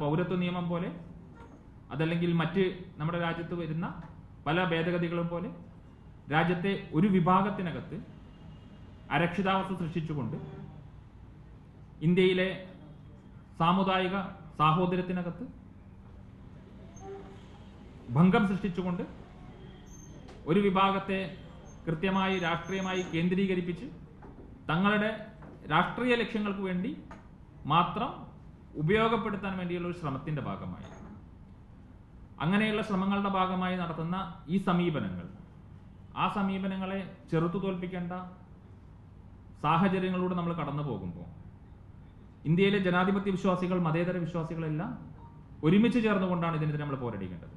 പൗരത്വ നിയമം പോലെ അതല്ലെങ്കിൽ മറ്റ് നമ്മുടെ രാജ്യത്ത് വരുന്ന പല ഭേദഗതികളും പോലെ രാജ്യത്തെ ഒരു വിഭാഗത്തിനകത്ത് അരക്ഷിതാവസ്ഥ സൃഷ്ടിച്ചുകൊണ്ട് ഇന്ത്യയിലെ സാമുദായിക സാഹോദര്യത്തിനകത്ത് ഭംഗം സൃഷ്ടിച്ചുകൊണ്ട് ഒരു വിഭാഗത്തെ കൃത്യമായി രാഷ്ട്രീയമായി കേന്ദ്രീകരിപ്പിച്ച് തങ്ങളുടെ രാഷ്ട്രീയ ലക്ഷ്യങ്ങൾക്ക് വേണ്ടി മാത്രം ഉപയോഗപ്പെടുത്താൻ വേണ്ടിയുള്ള ഒരു ശ്രമത്തിന്റെ ഭാഗമായി അങ്ങനെയുള്ള ശ്രമങ്ങളുടെ ഭാഗമായി നടത്തുന്ന ഈ സമീപനങ്ങൾ ആ സമീപനങ്ങളെ ചെറുത്തു തോൽപ്പിക്കേണ്ട സാഹചര്യങ്ങളിലൂടെ നമ്മൾ കടന്നു പോകുമ്പോൾ ഇന്ത്യയിലെ ജനാധിപത്യ വിശ്വാസികൾ മതേതര വിശ്വാസികളെല്ലാം ഒരുമിച്ച് ചേർന്നുകൊണ്ടാണ് ഇതിനെതിരെ നമ്മൾ പോരടിക്കേണ്ടത്.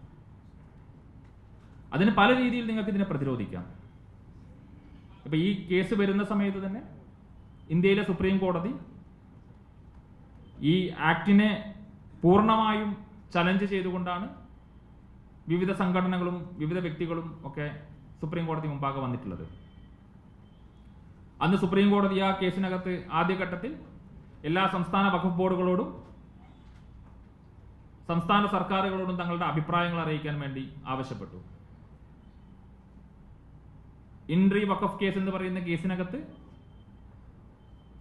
അതിന് പല രീതിയിൽ നിങ്ങൾക്ക് ഇതിനെ പ്രതിരോധിക്കാം. ഇപ്പൊ ഈ കേസ് വരുന്ന സമയത്ത് തന്നെ ഇന്ത്യയിലെ സുപ്രീം കോടതി ഈ ആക്ടിനെ പൂർണ്ണമായും ചലഞ്ച് ചെയ്തുകൊണ്ടാണ് വിവിധ സംഘടനകളും വിവിധ വ്യക്തികളും ഒക്കെ സുപ്രീം കോടതി മുമ്പാകെ വന്നിട്ടുള്ളത്. അന്ന് സുപ്രീം കോടതി ആ കേസിനകത്ത് ആദ്യഘട്ടത്തിൽ എല്ലാ സംസ്ഥാന വഖഫ് ബോർഡുകളോടും സംസ്ഥാന സർക്കാരുകളോടും തങ്ങളുടെ അഭിപ്രായങ്ങൾ അറിയിക്കാൻ വേണ്ടി ആവശ്യപ്പെട്ടു. ഇൻട്രി വഖഫ് കേസ് എന്ന് പറയുന്ന കേസിനകത്ത്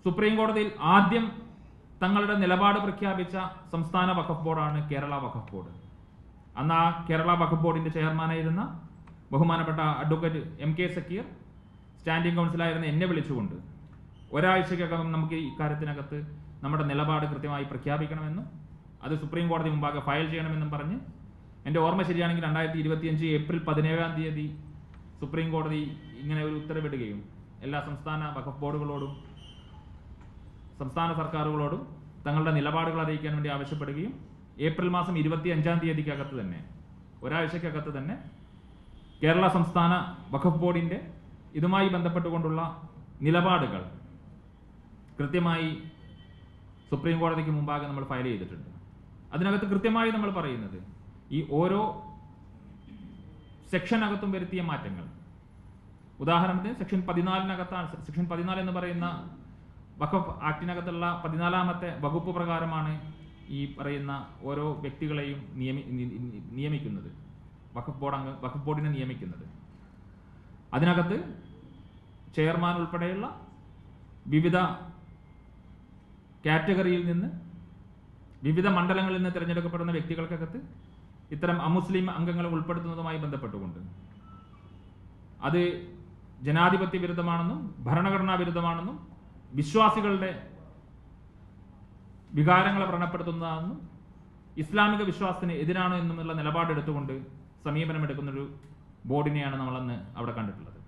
സുപ്രീം കോടതിയിൽ ആദ്യം തങ്ങളുടെ നിലപാട് പ്രഖ്യാപിച്ച സംസ്ഥാന വഖഫ് ബോർഡാണ് കേരള വഖഫ് ബോർഡ്. അന്ന് ആ കേരള വഖഫ് ബോർഡിന്റെ ചെയർമാനായിരുന്ന ബഹുമാനപ്പെട്ട advocate M K Zakir standing കൗൺസിലായിരുന്ന എന്നെ വിളിച്ചുകൊണ്ട് ഒരാഴ്ചക്കകം നമുക്ക് ഇക്കാര്യത്തിനകത്ത് നമ്മുടെ നിലപാട് കൃത്യമായി പ്രഖ്യാപിക്കണമെന്നും അത് സുപ്രീം കോടതി മുമ്പാകെ ഫയൽ ചെയ്യണമെന്നും പറഞ്ഞ്, എൻ്റെ ഓർമ്മ ശരിയാണെങ്കിൽ 2025 ഏപ്രിൽ 17-ാം തീയതി സുപ്രീം കോടതി ഇങ്ങനെ ഒരു ഉത്തരവിടുകയും എല്ലാ സംസ്ഥാന വഖഫ് ബോർഡുകളോടും സംസ്ഥാന സർക്കാരുകളോടും തങ്ങളുടെ നിലപാടുകൾ അറിയിക്കാൻ വേണ്ടി ആവശ്യപ്പെടുകയും ഏപ്രിൽ മാസം 25-ാം തീയതിക്കകത്ത് തന്നെ ഒരാഴ്ചക്കകത്ത് തന്നെ കേരള സംസ്ഥാന വഖഫ് ബോർഡിന്റെ ഇതുമായി ബന്ധപ്പെട്ടുകൊണ്ടുള്ള നിലപാടുകൾ കൃത്യമായി സുപ്രീം കോടതിക്ക് മുമ്പാകെ നമ്മൾ ഫയൽ ചെയ്തിട്ടുണ്ട്. അതിനകത്ത് കൃത്യമായി നമ്മൾ പറയുന്നത് ഈ ഓരോ സെക്ഷനകത്തും വരുത്തിയ മാറ്റങ്ങൾ, ഉദാഹരണത്തിന് സെക്ഷൻ 14 സെക്ഷൻ 14 എന്ന് പറയുന്ന വഖഫ് ആക്ടിനകത്തുള്ള 14-ാമത്തെ വകുപ്പ് പ്രകാരമാണ് ഈ പറയുന്ന ഓരോ വ്യക്തികളെയും നിയമിക്കുന്നത്, വഖഫ് ബോർഡിനെ നിയമിക്കുന്നത്. അതിനകത്ത് ചെയർമാൻ ഉൾപ്പെടെയുള്ള വിവിധ കാറ്റഗറിയിൽ നിന്ന് വിവിധ മണ്ഡലങ്ങളിൽ നിന്ന് തിരഞ്ഞെടുക്കപ്പെടുന്ന വ്യക്തികൾക്കകത്ത് ഇത്തരം അമുസ്ലിം അംഗങ്ങളെ ഉൾപ്പെടുത്തുന്നതുമായി ബന്ധപ്പെട്ടുകൊണ്ട് അത് ജനാധിപത്യ വിരുദ്ധമാണെന്നും ഭരണഘടനാ വിരുദ്ധമാണെന്നും വിശ്വാസികളുടെ വികാരങ്ങളെ വ്രണപ്പെടുത്തുന്നതാണെന്നും ഇസ്ലാമിക വിശ്വാസത്തിന് എതിരാണ് എന്നുമുള്ള നിലപാടെടുത്തുകൊണ്ട് സമീപനമെടുക്കുന്നൊരു ബോർഡിനെയാണ് നമ്മളന്ന് അവിടെ കണ്ടിട്ടുള്ളത്.